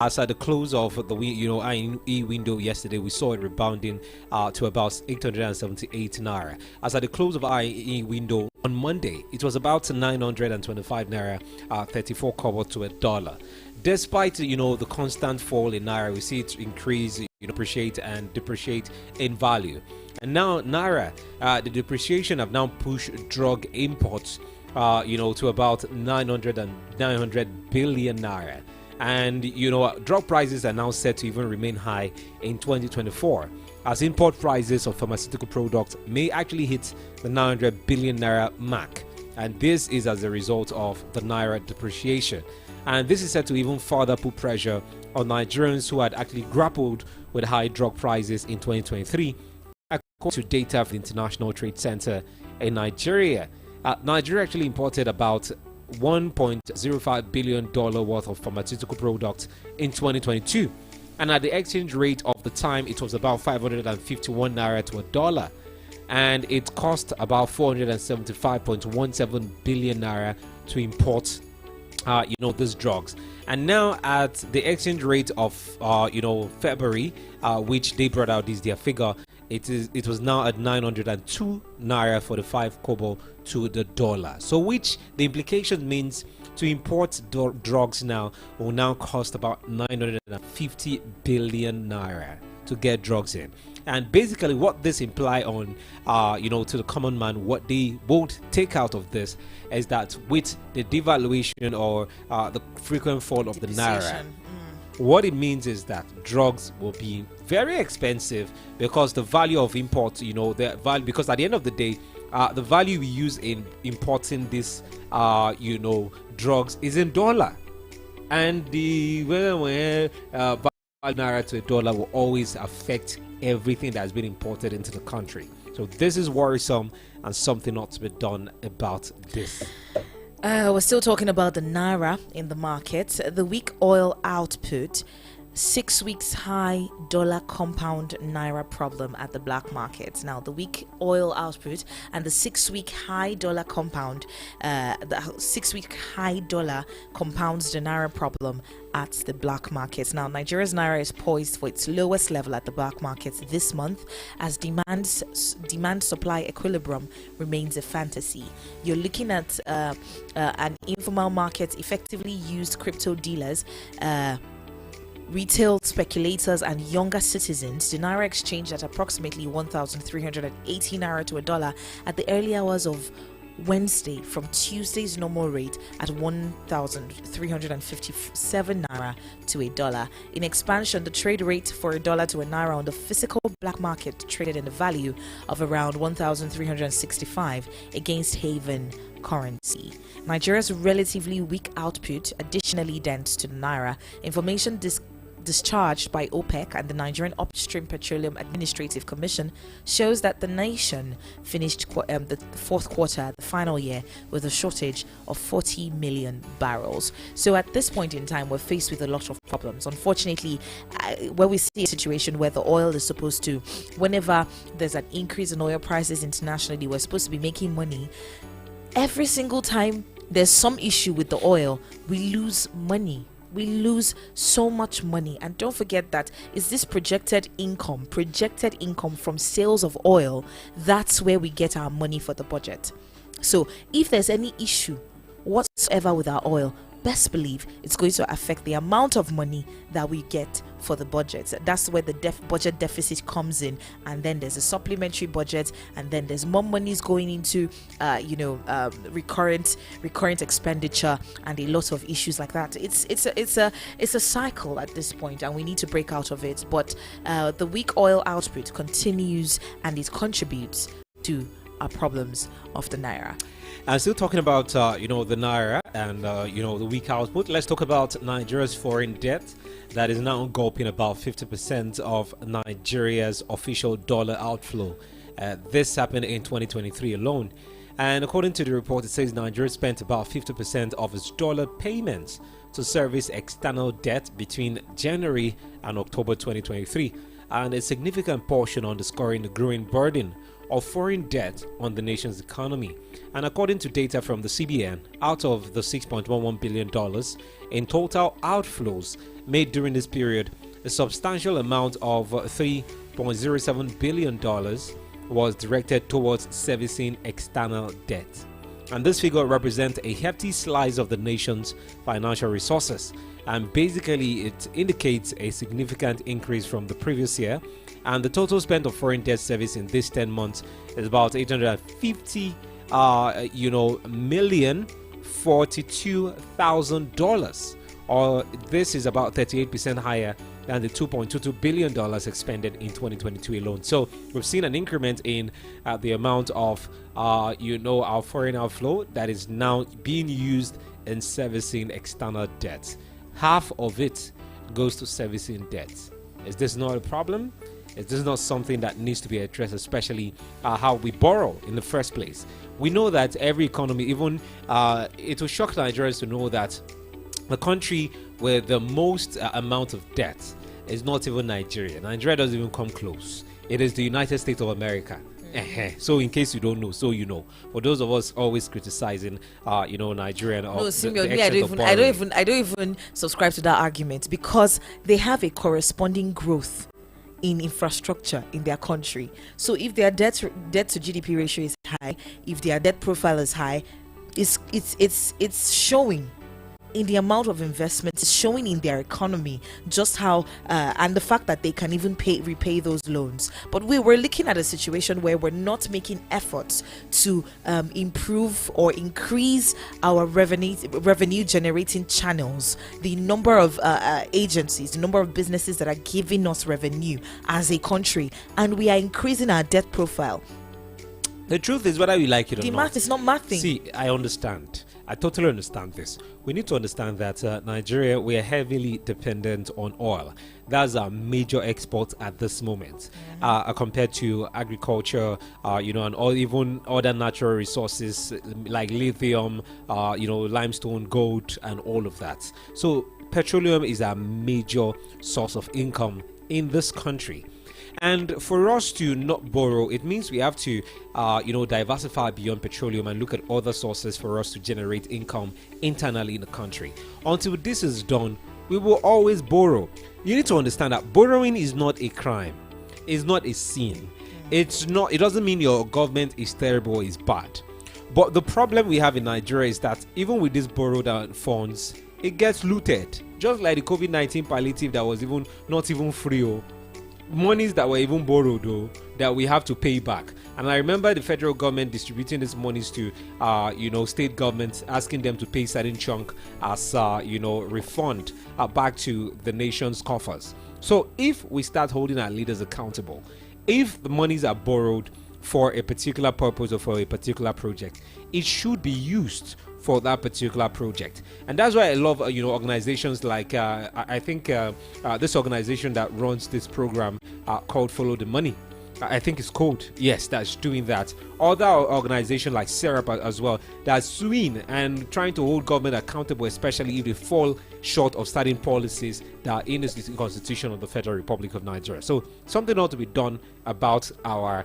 As at the close of the IE window yesterday, we saw it rebounding to about 878 naira. As at the close of IE window on Monday, it was about 925 naira, 34 kobo to a dollar. Despite the constant fall in naira, we see it increase, appreciate and depreciate in value. And now naira, the depreciation have now pushed drug imports, to about 900 billion naira. And drug prices are now set to even remain high in 2024, as import prices of pharmaceutical products may actually hit the 900 billion naira mark. And this is as a result of the naira depreciation. And this is set to even further put pressure on Nigerians who had actually grappled with high drug prices in 2023, according to data from the International Trade Center in Nigeria. Nigeria actually imported about $1.05 billion worth of pharmaceutical products in 2022, and at the exchange rate of the time it was about 551 naira to a dollar, and it cost about 475.17 billion naira to import these drugs. And now at the exchange rate of February, which they brought out this their figure, it was now at 902 naira 45 kobo to the dollar. So which the implication means to import drugs now will now cost about 950 billion naira to get drugs in. And basically what this imply on to the common man, what they won't take out of this is that with the devaluation or the frequent fall of the naira, what it means is that drugs will be very expensive, because the value of import, the value, because at the end of the day, the value we use in importing this drugs is in dollar, and the value naira to a dollar will always affect everything that has been imported into the country. So this is worrisome and something not to be done about this. We're still talking about the naira in the market. The weak oil output, 6 weeks high dollar compound naira problem at the black market. Now, the weak oil output and the 6 week high dollar compound, the 6 week high dollar compounds the naira problem at the black markets. Now, Nigeria's naira is poised for its lowest level at the black markets this month, as demand supply equilibrium remains a fantasy. You're looking at an informal market, effectively used crypto dealers, retail speculators and younger citizens. The naira exchanged at approximately 1,380 naira to a dollar at the early hours of Wednesday, from Tuesday's normal rate at 1,357 naira to a dollar. In expansion, the trade rate for a dollar to a naira on the physical black market traded in a value of around 1,365 against haven currency. Nigeria's relatively weak output additionally dents to the naira. Information discharged by OPEC and the Nigerian Upstream Petroleum Administrative Commission shows that the nation finished the fourth quarter, the final year, with a shortage of 40 million barrels. So at this point in time, we're faced with a lot of problems. Unfortunately, where we see a situation where the oil is supposed to, whenever there's an increase in oil prices internationally, we're supposed to be making money. Every single time there's some issue with the oil, we lose money. We lose so much money. And don't forget that is this projected income from sales of oil. That's where we get our money for the budget. So if there's any issue whatsoever with our oil, best believe it's going to affect the amount of money that we get for the budget. That's where the budget deficit comes in, and then there's a supplementary budget, and then there's more monies going into recurrent expenditure, and a lot of issues like that. It's a cycle at this point, and we need to break out of it. But the weak oil output continues, and it contributes to our problems of the naira. And still talking about the naira and the weak output, let's talk about Nigeria's foreign debt that is now gulping about 50% of Nigeria's official dollar outflow. This happened in 2023 alone, and according to the report, it says Nigeria spent about 50% of its dollar payments to service external debt between January and October 2023. and a significant portion underscoring the growing burden of foreign debt on the nation's economy. And according to data from the CBN, out of the $6.11 billion in total outflows made during this period, a substantial amount of $3.07 billion was directed towards servicing external debt. And this figure represents a hefty slice of the nation's financial resources. And basically, it indicates a significant increase from the previous year. And the total spent on foreign debt service in this 10 months is about $850 million $42,000, or this is about 38% higher than the $2.22 billion expended in 2022 alone. So we've seen an increment in the amount of our foreign outflow that is now being used in servicing external debts. Half of it goes to servicing debts. Is this not a problem? Is this not something that needs to be addressed, especially how we borrow in the first place? We know that every economy, even it will shock Nigerians to know that the country with the most amount of debt is not even Nigeria. Nigeria doesn't even come close. It is the United States of America. So in case you don't know, so you know. For those of us always criticizing, Nigerian. No, Simeon, I don't even subscribe to that argument, because they have a corresponding growth in infrastructure in their country. So if their debt to GDP ratio is high, if their debt profile is high, it's showing in the amount of investment, it's showing in their economy just how and the fact that they can even repay those loans. But we were looking at a situation where we're not making efforts to improve or increase our revenue generating channels, the number of agencies, the number of businesses that are giving us revenue as a country, and we are increasing our debt profile. The truth is, whether you like it or not, the math is not mathing. See, I understand. I totally understand this. We need to understand that Nigeria, we are heavily dependent on oil. That's our major export at this moment, compared to agriculture, and all, even other natural resources like lithium, limestone, gold, and all of that. So petroleum is our major source of income in this country. And for us to not borrow, it means we have to, diversify beyond petroleum and look at other sources for us to generate income internally in the country. Until this is done, we will always borrow. You need to understand that borrowing is not a crime. It's not a sin. It doesn't mean your government is terrible or is bad. But the problem we have in Nigeria is that even with these borrowed funds, it gets looted. Just like the COVID-19 palliative that was not even free. Monies that were even borrowed, though, that we have to pay back. And I remember the federal government distributing these monies to state governments, asking them to pay certain chunk as refund back to the nation's coffers. So if we start holding our leaders accountable, if the monies are borrowed for a particular purpose or for a particular project, it should be used for that particular project. And that's why I love organizations like I think this organization that runs this program called Follow the Money. I think it's called, yes, that's doing that. Other organizations like SERAP as well, that's suing and trying to hold government accountable, especially if they fall short of certain policies that are in the Constitution of the Federal Republic of Nigeria. So something ought to be done about our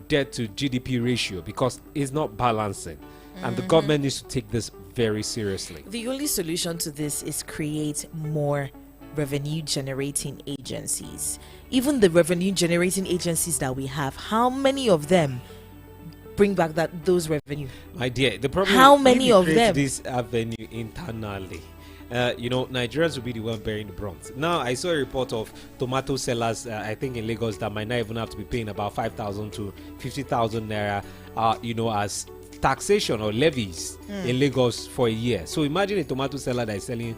debt to GDP ratio, because it's not balancing. And the government needs to take this very seriously. The only solution to this is create more revenue generating agencies. Even the revenue generating agencies that we have, how many of them bring back those revenue? My dear, the problem how is many of them this avenue internally. Nigerians will be the one bearing the brunt. Now, I saw a report of tomato sellers, I think in Lagos, that might not even have to be paying about 5,000 to 50,000 naira, as taxation or levies in Lagos for a year. So imagine a tomato seller that is selling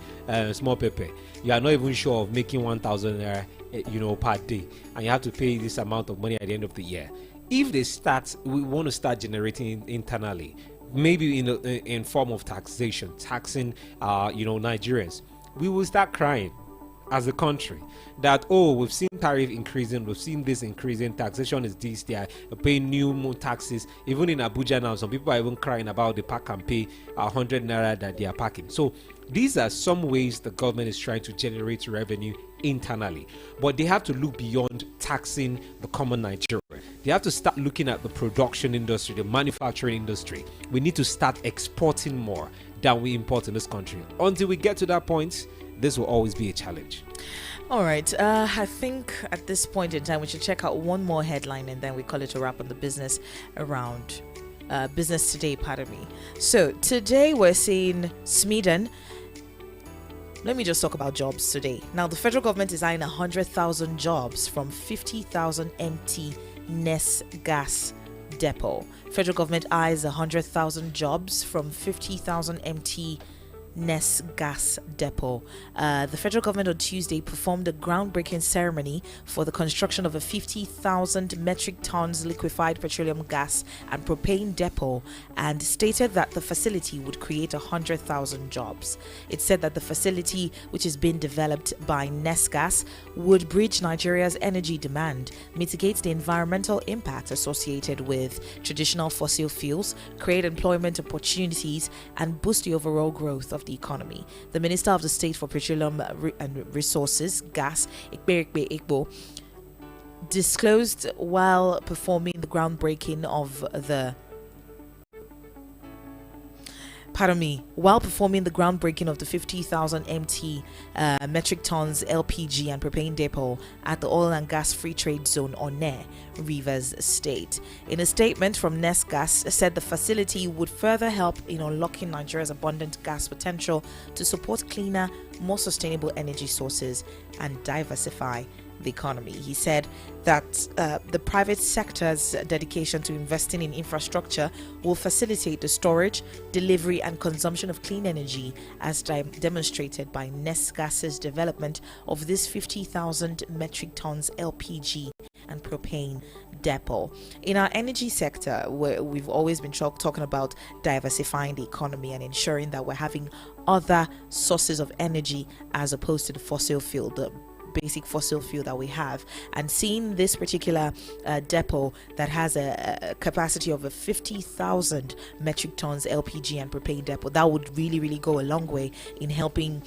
small pepper. You are not even sure of making 1,000 naira, per day, and you have to pay this amount of money at the end of the year. If we want to start generating internally, maybe in form of taxation, taxing Nigerians, we will start crying. as a country that, oh, we've seen tariff increasing, we've seen this increasing, taxation is this, they are paying new more taxes. Even in Abuja now, some people are even crying about the pack and pay 100 naira that they are packing. So these are some ways the government is trying to generate revenue internally, but they have to look beyond taxing the common Nigerian. They have to start looking at the production industry, the manufacturing industry. We need to start exporting more than we import in this country. Until we get to that point, this will always be a challenge. All right. I think at this point in time, we should check out one more headline and then we call it a wrap on the business around business today, pardon me. So today we're seeing Sweden. Let me just talk about jobs today. Now, the federal government is eyeing 100,000 jobs from 50,000 empty NES gas depot. Federal government eyes 100,000 jobs from 50,000 empty NES gas depot. The federal government on Tuesday performed a groundbreaking ceremony for the construction of a 50,000 metric tons liquefied petroleum gas and propane depot and stated that the facility would create 100,000 jobs. It said that the facility, which is being developed by NES Gas, would bridge Nigeria's energy demand, mitigate the environmental impact associated with traditional fossil fuels, create employment opportunities, and boost the overall growth of the economy. The Minister of the State for Petroleum and Resources, Gas, Ikberikbe Ikbo, disclosed while performing the groundbreaking of the while performing the groundbreaking of the 50,000 empty metric tons LPG and propane depot at the Oil and Gas Free Trade Zone Onne, Rivers State. In a statement from NES Gas, said the facility would further help in unlocking Nigeria's abundant gas potential to support cleaner, more sustainable energy sources and diversify the economy. He said that the private sector's dedication to investing in infrastructure will facilitate the storage, delivery, and consumption of clean energy, as demonstrated by NES Gas's development of this 50,000 metric tons LPG and propane depot. In our energy sector, we've always been talking about diversifying the economy and ensuring that we're having other sources of energy as opposed to the fossil fuel, the basic fossil fuel that we have. And seeing this particular depot that has a capacity of a 50,000 metric tons LPG and propane depot, that would really go a long way in helping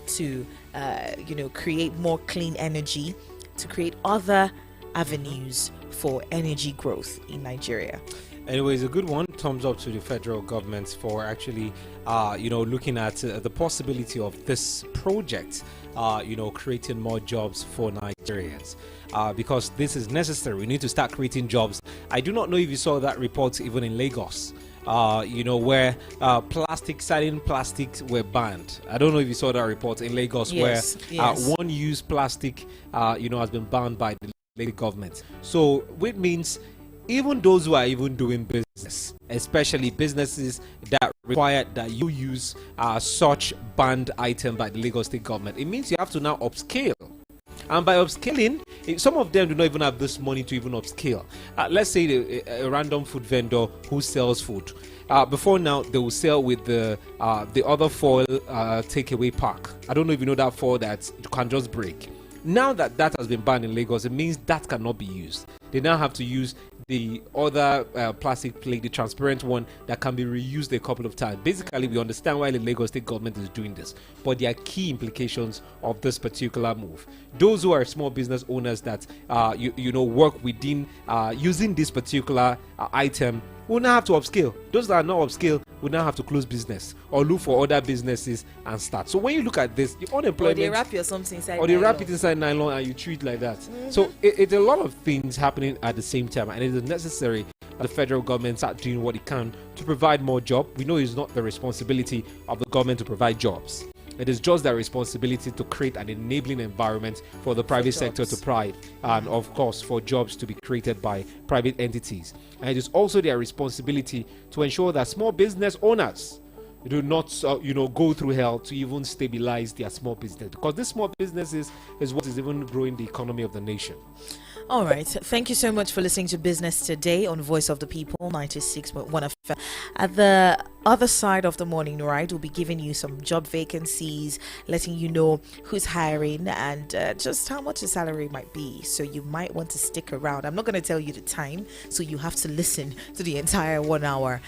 to create more clean energy, to create other avenues for energy growth in Nigeria. Anyways, a good one. Thumbs up to the federal government for actually, looking at the possibility of this project, creating more jobs for Nigerians. Because this is necessary. We need to start creating jobs. I do not know if you saw that report even in Lagos, where selling plastics were banned. I don't know if you saw that report in Lagos, yes. where one-use plastic, has been banned by the Lagos government. So, which means even those who are even doing business, especially businesses that require that you use such banned item by the Lagos state government, it means you have to now upscale. And by upscaling, some of them do not even have this money to even upscale. Let's say a random food vendor who sells food. Before now, they will sell with the other foil takeaway pack. I don't know if you know that foil that you can just break. Now that has been banned in Lagos, it means that cannot be used. They now have to use the other plastic plate, the transparent one that can be reused a couple of times. Basically, we understand why the Lagos state government is doing this, but there are key implications of this particular move. Those who are small business owners that work within using this particular item will now have to upscale. Those that are not upscale will now have to close business or look for other businesses and start. So when you look at this, the unemployment, or they wrap your something inside, or they wrap it inside nylon and you treat like that. Mm-hmm. So it's a lot of things happening at the same time, and it is necessary that the federal government start doing what it can to provide more jobs. We know it's not the responsibility of the government to provide jobs. It is just their responsibility to create an enabling environment for the private sector to thrive, and of course for jobs to be created by private entities. And it is also their responsibility to ensure that small business owners do not go through hell to even stabilize their small business, because this small businesses is what is even growing the economy of the nation. All right. Thank you so much for listening to Business Today on Voice of the People 96.1 FM. At the other side of the morning, right, we'll be giving you some job vacancies, letting you know who's hiring and just how much the salary might be. So you might want to stick around. I'm not going to tell you the time, so you have to listen to the entire 1 hour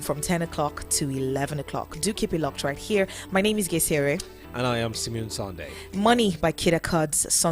from 10 o'clock to 11 o'clock. Do keep it locked right here. My name is Gesere. And I am Simeon Sunday. Money by Kida Cud's Sons